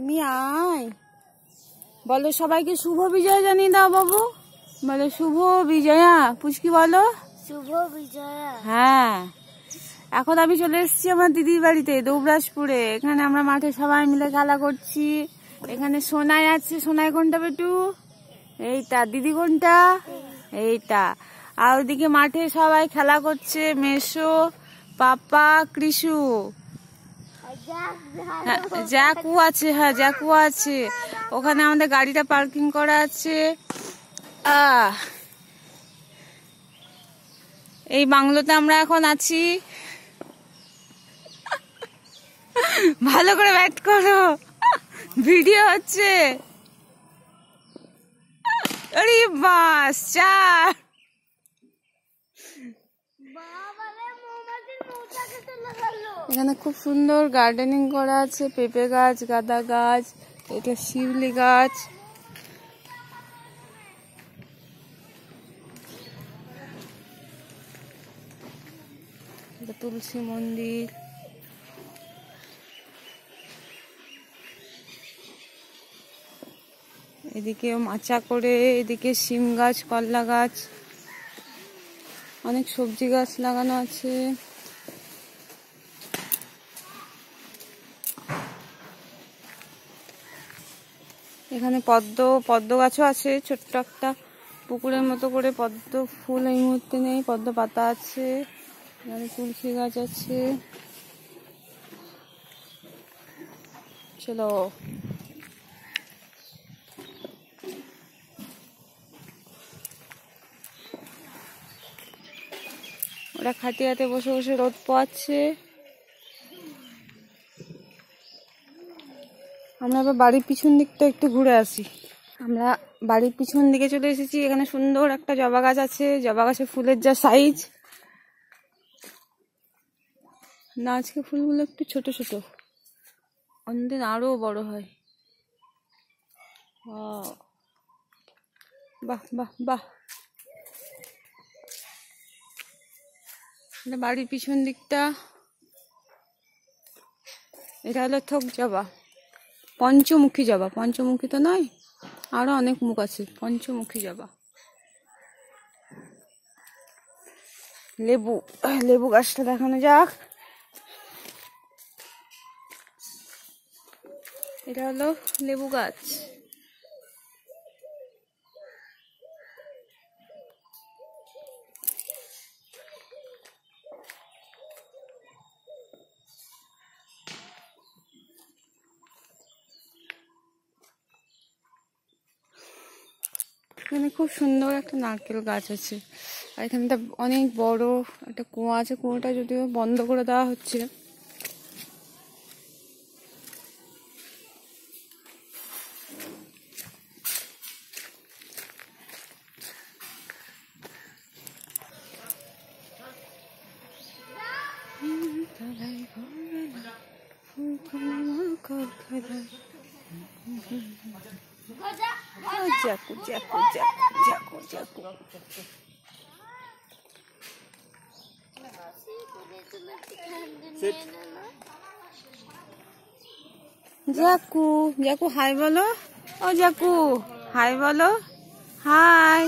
তুমি আয়, বলো সবাইকে শুভ বিজয় জানিয়ে দাও বাবু। বলো শুভ বিজয়া। পুচকি বলো শুভ বিজয়া। হ্যাঁ, এখন আমি চলে এসেছি আমার দিদির বাড়িতে দৌবরাজপুরে। এখানে আমরা মাঠে সবাই মিলে খেলা করছি। এখানে সোনাই আছে। সোনাই কোনটা বেটু? এইটা। দিদি কোনটা? এইটা। আর ওইদিকে মাঠে সবাই খেলা করছে, মেসো, পাপা, কৃষু, জ্যাকু আছে। হ্যাঁ, জ্যাকু আছে। ওখানে আমাদের গাড়িটা পার্কিং করা আছে। এই বাংলোতে আমরা এখন আছি। ভালো করে ব্যাট করো, ভিডিও হচ্ছে। আরে বাস, চার। এখানে খুব সুন্দর গার্ডেনিং করা আছে। পেঁপে গাছ, গাঁদা গাছ, এটা শিউলি গাছ। এটা তুলসী মন্দির। এদিকে মাচা করে, এদিকে শিম গাছ, করলা গাছ, অনেক সবজি গাছ লাগানো আছে। এখানে পদ্ম গাছও আছে। ছোট্ট একটা পুকুরের মতো করে। পদ্ম ফুল এই মুহূর্তে নেই, পদ্ম পাতা আছে। এখানে তুলসী গাছ আছে। চলো, ওরা খাটিয়াতে বসে বসে রোদ পোয়াচ্ছে। আমরা আবার বাড়ির পিছন দিকটা একটু ঘুরে আসি। আমরা বাড়ির পিছন দিকে চলে এসেছি। এখানে সুন্দর একটা জবা গাছ আছে। জবা গাছের ফুলের যা সাইজ না, আজকে ফুলগুলো একটু ছোট ছোট, অন্যদিন আরো বড় হয়। বাহ বাহ বাহ। বাড়ির পিছন দিকটা, এটা হলো থোক জবা, পঞ্চমুখী জবা। পঞ্চমুখী তো নয়, আরো অনেক মুখ আছে। পঞ্চমুখী জবা। লেবু গাছটা দেখানো যাক। এটা হলো লেবু গাছ। এখানে খুব সুন্দর একটা নারকেল গাছ আছে। আর এখানটা অনেক বড় একটা কুয়া আছে। কুয়োটা যদিও বন্ধ করে দেওয়া হচ্ছে। জ্যাকু জ্যাকু জ্যাকু জ্যাকু জ্যাকু। জ্যাকু জ্যাকু হাই বলো। ও জ্যাকু হাই বলো। হাই।